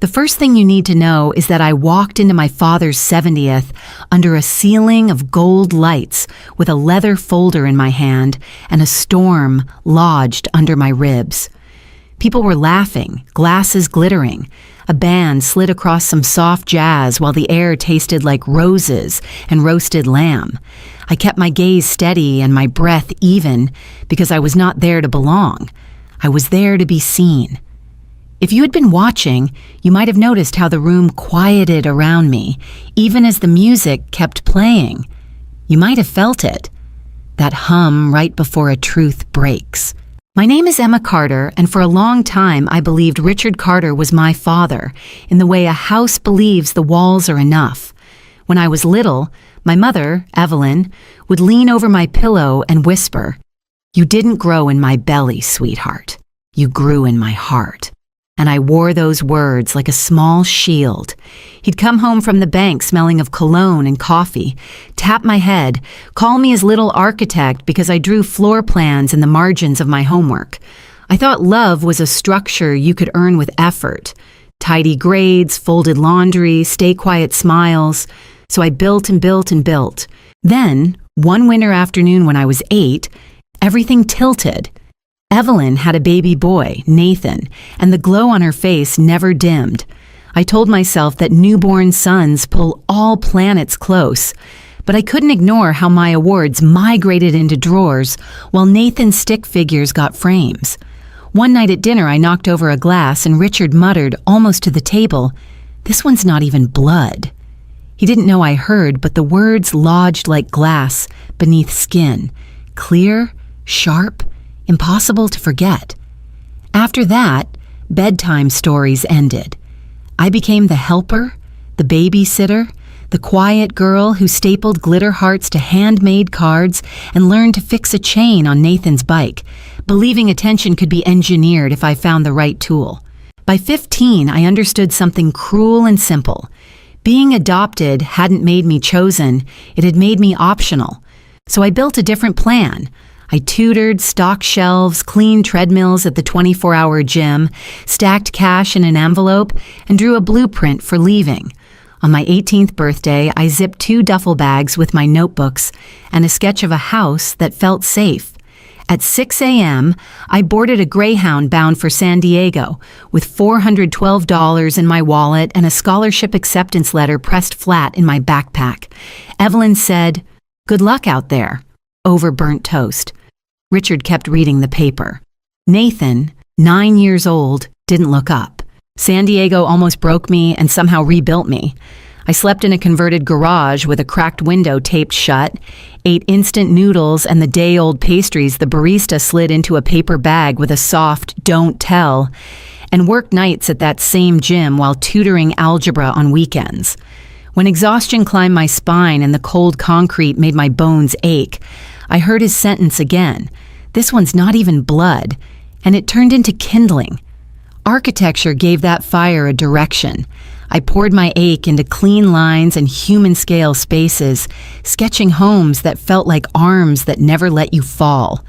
The first thing you need to know is that I walked into my father's 70th under a ceiling of gold lights with a leather folder in my hand and a storm lodged under my ribs. People were laughing, glasses glittering. A band slid across some soft jazz while the air tasted like roses and roasted lamb. I kept my gaze steady and my breath even because I was not there to belong. I was there to be seen. If you had been watching, you might have noticed how the room quieted around me, even as the music kept playing. You might have felt it, that hum right before a truth breaks. My name is Emma Carter, and for a long time I believed Richard Carter was my father, in the way a house believes the walls are enough. When I was little, my mother, Evelyn, would lean over my pillow and whisper, "You didn't grow in my belly, sweetheart. You grew in my heart." And I wore those words like a small shield. He'd come home from the bank smelling of cologne and coffee, tap my head, call me his little architect because I drew floor plans in the margins of my homework. I thought love was a structure you could earn with effort. Tidy grades, folded laundry, stay quiet smiles. So I built and built and built. Then, one winter afternoon when I was 8, everything tilted. Evelyn had a baby boy, Nathan, and the glow on her face never dimmed. I told myself that newborn suns pull all planets close, but I couldn't ignore how my awards migrated into drawers while Nathan's stick figures got frames. One night at dinner, I knocked over a glass and Richard muttered, almost to the table, "This one's not even blood." He didn't know I heard, but the words lodged like glass beneath skin, clear, sharp, impossible to forget. After that, bedtime stories ended. I became the helper, the babysitter, the quiet girl who stapled glitter hearts to handmade cards and learned to fix a chain on Nathan's bike, believing attention could be engineered if I found the right tool. By 15, I understood something cruel and simple. Being adopted hadn't made me chosen, it had made me optional. So I built a different plan. I tutored, stocked shelves, cleaned treadmills at the 24-hour gym, stacked cash in an envelope, and drew a blueprint for leaving. On my 18th birthday, I zipped 2 duffel bags with my notebooks and a sketch of a house that felt safe. At 6 a.m., I boarded a Greyhound bound for San Diego with $412 in my wallet and a scholarship acceptance letter pressed flat in my backpack. Evelyn said, "Good luck out there," over burnt toast. Richard kept reading the paper. Nathan, 9 years old, didn't look up. San Diego almost broke me and somehow rebuilt me. I slept in a converted garage with a cracked window taped shut, ate instant noodles and the day-old pastries the barista slid into a paper bag with a soft "don't tell," and worked nights at that same gym while tutoring algebra on weekends. When exhaustion climbed my spine and the cold concrete made my bones ache, I heard his sentence again. "This one's not even blood," and it turned into kindling. Architecture gave that fire a direction. I poured my ache into clean lines and human-scale spaces, sketching homes that felt like arms that never let you fall.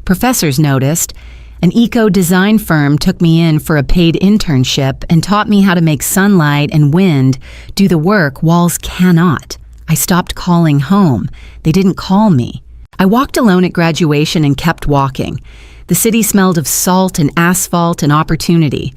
Professors noticed. An eco-design firm took me in for a paid internship and taught me how to make sunlight and wind do the work walls cannot. I stopped calling home. They didn't call me. I walked alone at graduation and kept walking. The city smelled of salt and asphalt and opportunity.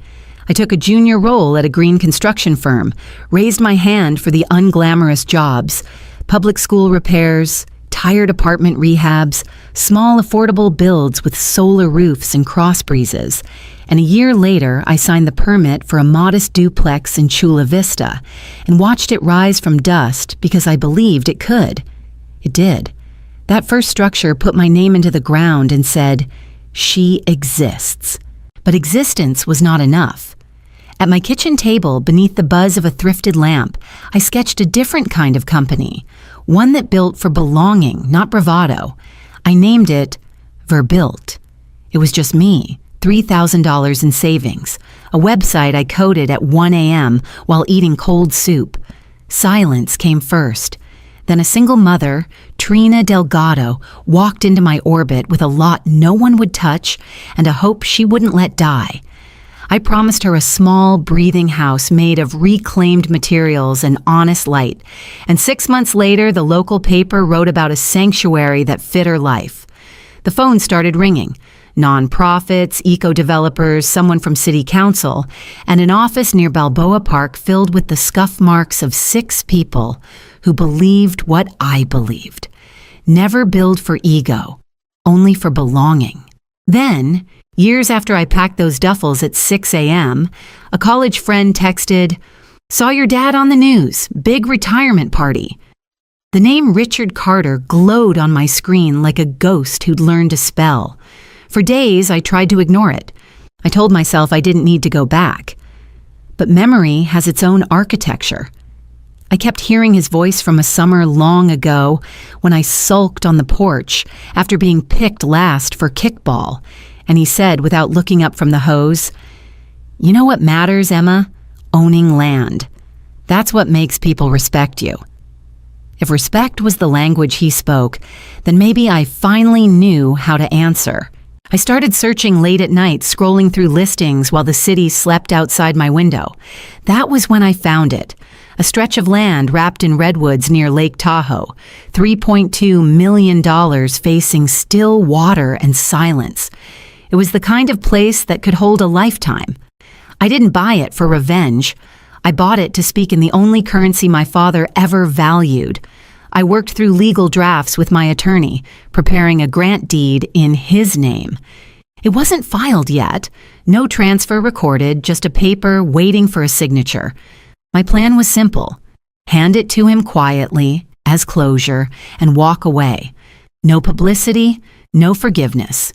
I took a junior role at a green construction firm, raised my hand for the unglamorous jobs, public school repairs, tired apartment rehabs, small affordable builds with solar roofs and cross breezes. And a year later, I signed the permit for a modest duplex in Chula Vista and watched it rise from dust because I believed it could. It did. That first structure put my name into the ground and said, "She exists." But existence was not enough. At my kitchen table, beneath the buzz of a thrifted lamp, I sketched a different kind of company, one that built for belonging, not bravado. I named it Verbuilt. It was just me, $3,000 in savings, a website I coded at 1 a.m. while eating cold soup. Silence came first. Then a single mother, Trina Delgado, walked into my orbit with a lot no one would touch and a hope she wouldn't let die. I promised her a small, breathing house made of reclaimed materials and honest light, and 6 months later, the local paper wrote about a sanctuary that fit her life. The phone started ringing. Nonprofits, eco-developers, someone from city council, and an office near Balboa Park filled with the scuff marks of 6 people who believed what I believed. Never build for ego, only for belonging. Then, years after I packed those duffels at 6 a.m., a college friend texted, "Saw your dad on the news, big retirement party." The name Richard Carter glowed on my screen like a ghost who'd learned a spell. For days, I tried to ignore it. I told myself I didn't need to go back. But memory has its own architecture. I kept hearing his voice from a summer long ago when I sulked on the porch after being picked last for kickball, and he said without looking up from the hose, "You know what matters, Emma? Owning land. That's what makes people respect you." If respect was the language he spoke, then maybe I finally knew how to answer. I started searching late at night, scrolling through listings while the city slept outside my window. That was when I found it. A stretch of land wrapped in redwoods near Lake Tahoe, $3.2 million facing still water and silence. It was the kind of place that could hold a lifetime. I didn't buy it for revenge. I bought it to speak in the only currency my father ever valued. I worked through legal drafts with my attorney, preparing a grant deed in his name. It wasn't filed yet. No transfer recorded, just a paper waiting for a signature. My plan was simple. Hand it to him quietly, as closure, and walk away. No publicity, no forgiveness.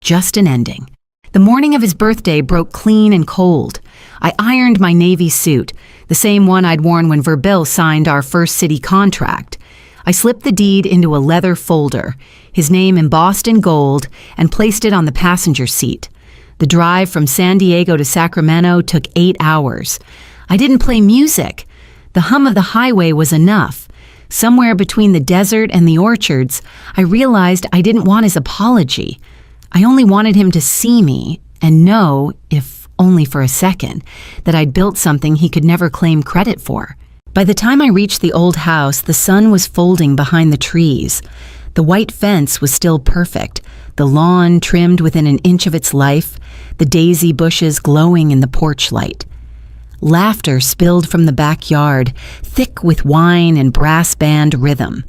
Just an ending. The morning of his birthday broke clean and cold. I ironed my Navy suit, the same one I'd worn when Verbil signed our first city contract. I slipped the deed into a leather folder, his name embossed in gold, and placed it on the passenger seat. The drive from San Diego to Sacramento took 8 hours. I didn't play music. The hum of the highway was enough. Somewhere between the desert and the orchards, I realized I didn't want his apology. I only wanted him to see me and know, if only for a second, that I'd built something he could never claim credit for. By the time I reached the old house, the sun was folding behind the trees. The white fence was still perfect, the lawn trimmed within an inch of its life, the daisy bushes glowing in the porch light. Laughter spilled from the backyard, thick with wine and brass band rhythm.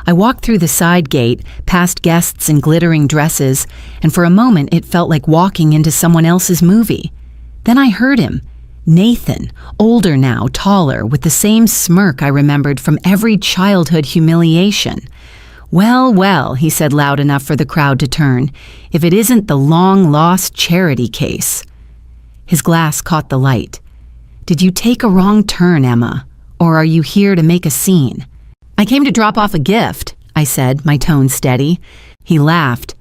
I walked through the side gate, past guests in glittering dresses, and for a moment it felt like walking into someone else's movie. Then I heard him. Nathan, older now, taller, with the same smirk I remembered from every childhood humiliation. "Well, well," he said loud enough for the crowd to turn, "if it isn't the long-lost charity case." His glass caught the light. "Did you take a wrong turn, Emma? Or are you here to make a scene?" "I came to drop off a gift," I said, my tone steady. He laughed.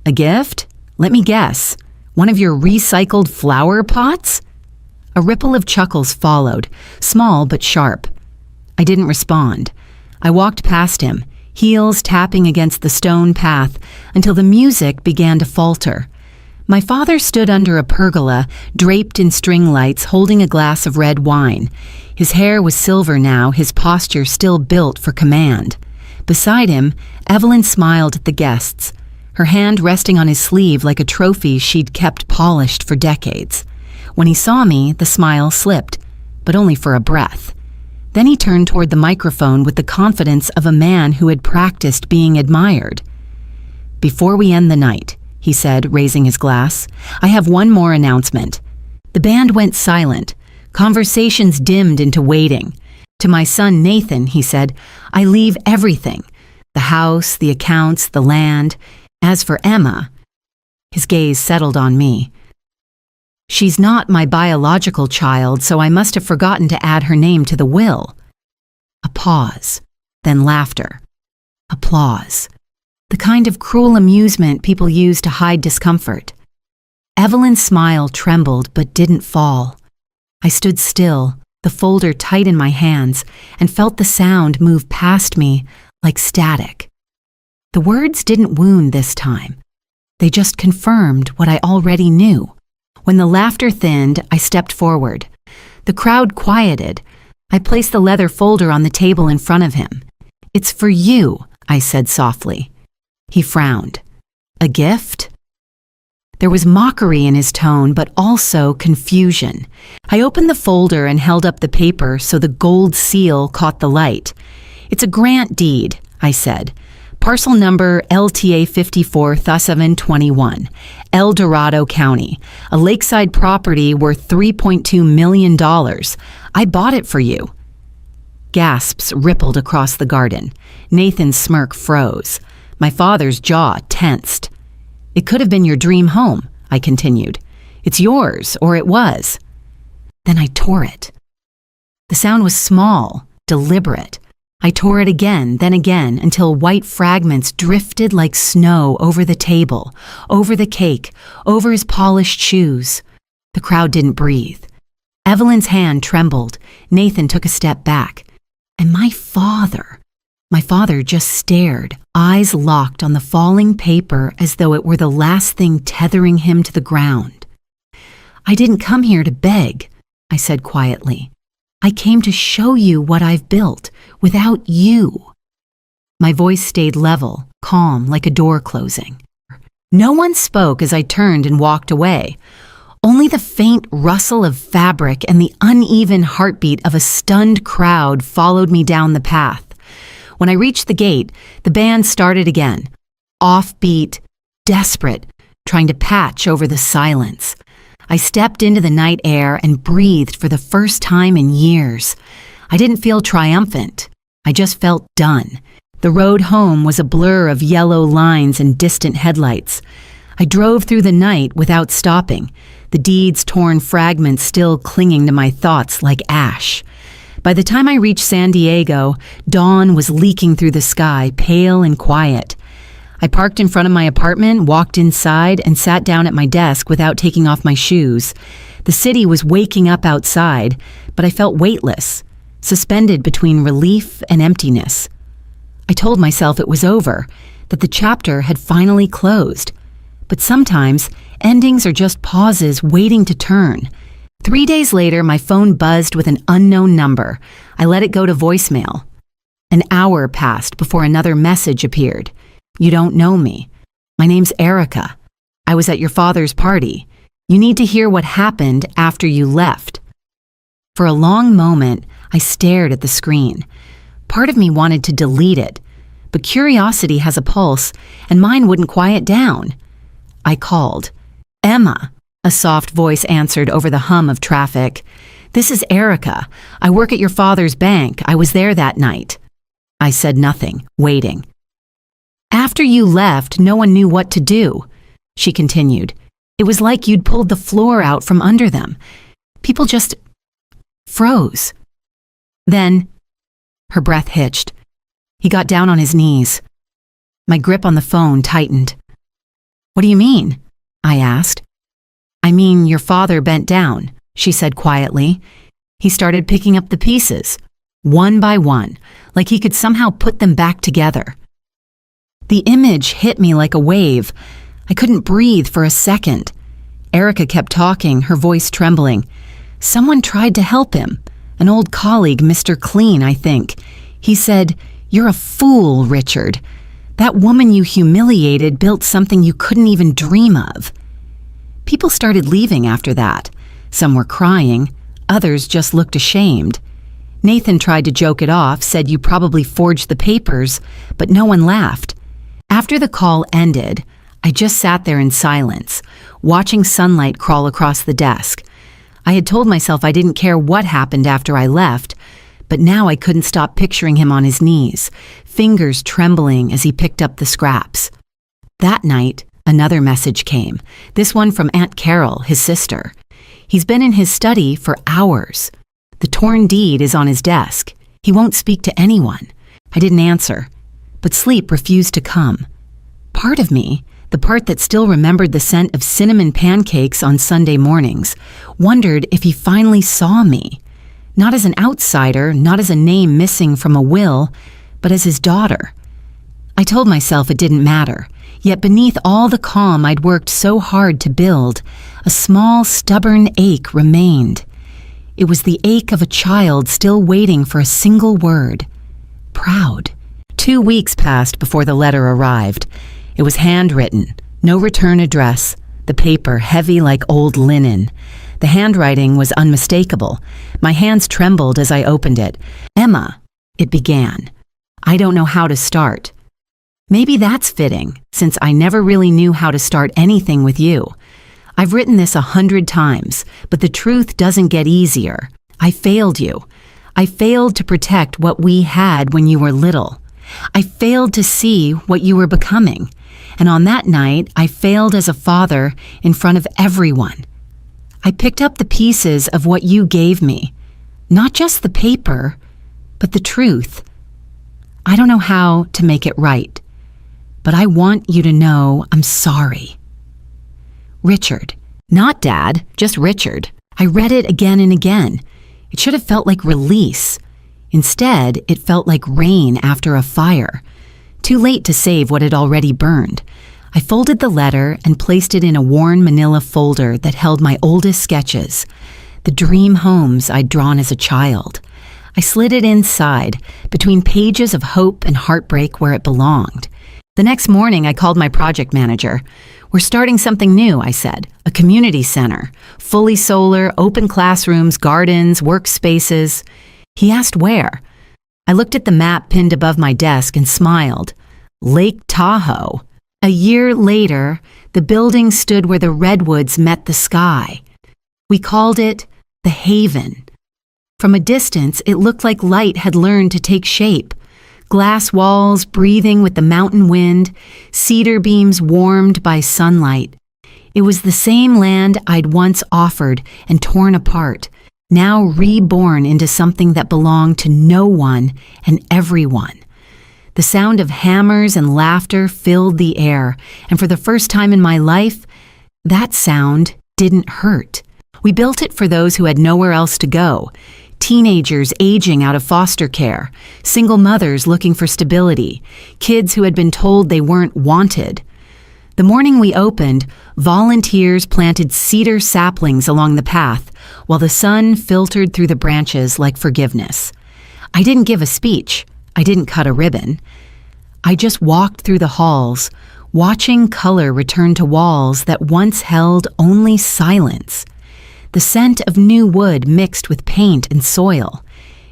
"A gift? Let me guess. One of your recycled flower pots?" A ripple of chuckles followed, small but sharp. I didn't respond. I walked past him, heels tapping against the stone path, until the music began to falter. My father stood under a pergola, draped in string lights, holding a glass of red wine. His hair was silver now, his posture still built for command. Beside him, Evelyn smiled at the guests, her hand resting on his sleeve like a trophy she'd kept polished for decades. When he saw me, the smile slipped, but only for a breath. Then he turned toward the microphone with the confidence of a man who had practiced being admired. "Before we end the night," he said, raising his glass, "I have one more announcement." The band went silent. Conversations dimmed into waiting. "To my son Nathan," he said, "I leave everything. The house, the accounts, the land. As for Emma," his gaze settled on me. "She's not my biological child, so I must have forgotten to add her name to the will." A pause, then laughter. Applause. The kind of cruel amusement people use to hide discomfort. Evelyn's smile trembled but didn't fall. I stood still, the folder tight in my hands, and felt the sound move past me like static. The words didn't wound this time. They just confirmed what I already knew. When the laughter thinned, I stepped forward. The crowd quieted. I placed the leather folder on the table in front of him. "It's for you," I said softly. He frowned. "A gift?" There was mockery in his tone, but also confusion. I opened the folder and held up the paper so the gold seal caught the light. "It's a grant deed," I said. "Parcel number LTA 54-721, El Dorado County, a lakeside property worth $3.2 million. I bought it for you." Gasps rippled across the garden. Nathan's smirk froze. My father's jaw tensed. "It could have been your dream home," I continued. "It's yours, or it was." Then I tore it. The sound was small, deliberate. I tore it again, then again, until white fragments drifted like snow over the table, over the cake, over his polished shoes. The crowd didn't breathe. Evelyn's hand trembled. Nathan took a step back. And my father just stared, eyes locked on the falling paper as though it were the last thing tethering him to the ground. "I didn't come here to beg," I said quietly. "I came to show you what I've built, without you." My voice stayed level, calm, like a door closing. No one spoke as I turned and walked away. Only the faint rustle of fabric and the uneven heartbeat of a stunned crowd followed me down the path. When I reached the gate, the band started again, offbeat, desperate, trying to patch over the silence. I stepped into the night air and breathed for the first time in years. I didn't feel triumphant. I just felt done. The road home was a blur of yellow lines and distant headlights. I drove through the night without stopping, the deed's torn fragments still clinging to my thoughts like ash. By the time I reached San Diego, dawn was leaking through the sky, pale and quiet. I parked in front of my apartment, walked inside, and sat down at my desk without taking off my shoes. The city was waking up outside, but I felt weightless, suspended between relief and emptiness. I told myself it was over, that the chapter had finally closed. But sometimes, endings are just pauses waiting to turn. 3 days later, my phone buzzed with an unknown number. I let it go to voicemail. An hour passed before another message appeared. "You don't know me. My name's Erica. I was at your father's party. You need to hear what happened after you left." For a long moment, I stared at the screen. Part of me wanted to delete it, but curiosity has a pulse, and mine wouldn't quiet down. I called. "Emma," a soft voice answered over the hum of traffic. "This is Erica. I work at your father's bank. I was there that night." I said nothing, waiting. "After you left, no one knew what to do," she continued. "It was like you'd pulled the floor out from under them. People just froze." Then, her breath hitched. He got down on his knees. My grip on the phone tightened. "What do you mean?" I asked. "I mean, your father bent down," she said quietly. "He started picking up the pieces, one by one, like he could somehow put them back together." The image hit me like a wave. I couldn't breathe for a second. Erica kept talking, her voice trembling. "Someone tried to help him. An old colleague, Mr. Clean, I think. He said, 'You're a fool, Richard. That woman you humiliated built something you couldn't even dream of.'" People started leaving after that. Some were crying, others just looked ashamed. Nathan tried to joke it off, said you probably forged the papers, but no one laughed. After the call ended, I just sat there in silence, watching sunlight crawl across the desk. I had told myself I didn't care what happened after I left, but now I couldn't stop picturing him on his knees, fingers trembling as he picked up the scraps. That night, another message came, this one from Aunt Carol, his sister. He's been in his study for hours. The torn deed is on his desk. He won't speak to anyone. I didn't answer, but sleep refused to come. Part of me, the part that still remembered the scent of cinnamon pancakes on Sunday mornings, wondered if he finally saw me. Not as an outsider, not as a name missing from a will, but as his daughter. I told myself it didn't matter. Yet beneath all the calm I'd worked so hard to build, a small, stubborn ache remained. It was the ache of a child still waiting for a single word. Proud. 2 weeks passed before the letter arrived. It was handwritten, no return address, the paper heavy like old linen. The handwriting was unmistakable. My hands trembled as I opened it. "Emma," it began. "I don't know how to start." Maybe that's fitting, since I never really knew how to start anything with you. I've written this 100 times, but the truth doesn't get easier. I failed you. I failed to protect what we had when you were little. I failed to see what you were becoming. And on that night, I failed as a father in front of everyone. I picked up the pieces of what you gave me. Not just the paper, but the truth. I don't know how to make it right, but I want you to know I'm sorry. Richard. Not Dad, just Richard. I read it again and again. It should have felt like release. Instead, it felt like rain after a fire. Too late to save what had already burned. I folded the letter and placed it in a worn manila folder that held my oldest sketches, the dream homes I'd drawn as a child. I slid it inside, between pages of hope and heartbreak where it belonged. The next morning, I called my project manager. "We're starting something new," I said. "A community center. Fully solar, open classrooms, gardens, workspaces." He asked where. I looked at the map pinned above my desk and smiled. Lake Tahoe. A year later, the building stood where the redwoods met the sky. We called it the Haven. From a distance, it looked like light had learned to take shape. Glass walls breathing with the mountain wind, cedar beams warmed by sunlight. It was the same land I'd once offered and torn apart, now reborn into something that belonged to no one and everyone. The sound of hammers and laughter filled the air, and for the first time in my life, that sound didn't hurt. We built it for those who had nowhere else to go. Teenagers aging out of foster care, single mothers looking for stability, kids who had been told they weren't wanted. The morning we opened, volunteers planted cedar saplings along the path while the sun filtered through the branches like forgiveness. I didn't give a speech. I didn't cut a ribbon. I just walked through the halls, watching color return to walls that once held only silence. The scent of new wood mixed with paint and soil.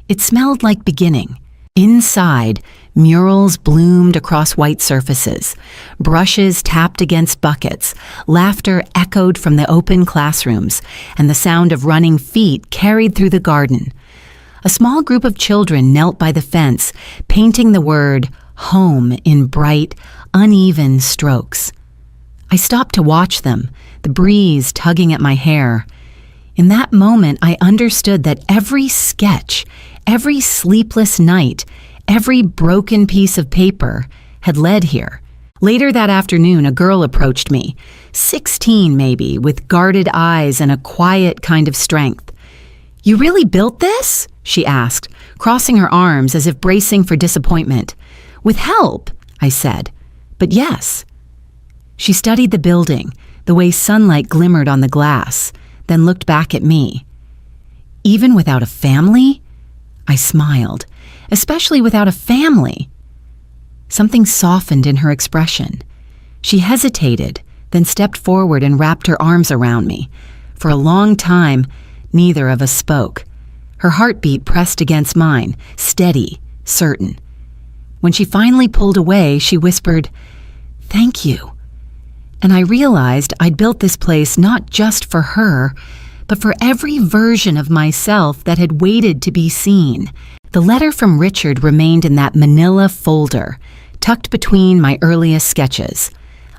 It smelled like beginning. Inside, murals bloomed across white surfaces. Brushes tapped against buckets. Laughter echoed from the open classrooms, and the sound of running feet carried through the garden. A small group of children knelt by the fence, painting the word home in bright, uneven strokes. I stopped to watch them, the breeze tugging at my hair. In that moment, I understood that every sketch, every sleepless night, every broken piece of paper had led here. Later that afternoon, a girl approached me, 16 maybe, with guarded eyes and a quiet kind of strength. "You really built this?" she asked, crossing her arms as if bracing for disappointment. "With help," I said, "but yes." She studied the building, the way sunlight glimmered on the glass, then looked back at me. "Even without a family?" I smiled. "Especially without a family." Something softened in her expression. She hesitated, then stepped forward and wrapped her arms around me. For a long time, neither of us spoke. Her heartbeat pressed against mine, steady, certain. When she finally pulled away, she whispered, "Thank you." And I realized I'd built this place not just for her, but for every version of myself that had waited to be seen. The letter from Richard remained in that manila folder, tucked between my earliest sketches.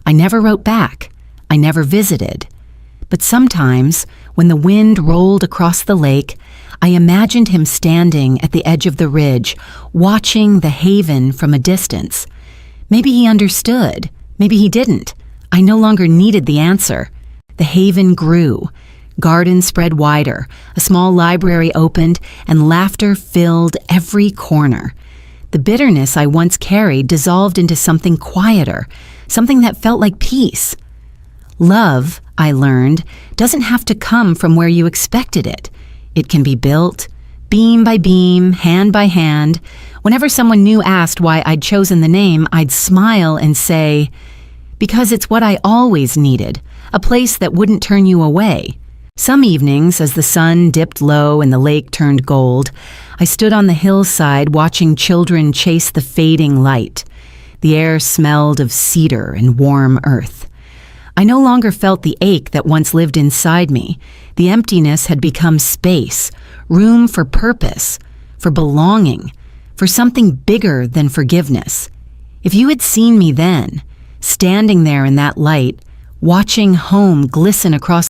I never wrote back. I never visited. But sometimes, when the wind rolled across the lake, I imagined him standing at the edge of the ridge, watching the haven from a distance. Maybe he understood. Maybe he didn't. I no longer needed the answer. The haven grew. Gardens spread wider, a small library opened, and laughter filled every corner. The bitterness I once carried dissolved into something quieter, something that felt like peace. Love, I learned, doesn't have to come from where you expected it. It can be built, beam by beam, hand by hand. Whenever someone new asked why I'd chosen the name, I'd smile and say, because it's what I always needed, a place that wouldn't turn you away. Some evenings, as the sun dipped low and the lake turned gold, I stood on the hillside watching children chase the fading light. The air smelled of cedar and warm earth. I no longer felt the ache that once lived inside me. The emptiness had become space, room for purpose, for belonging, for something bigger than forgiveness. If you had seen me then, standing there in that light, watching home glisten across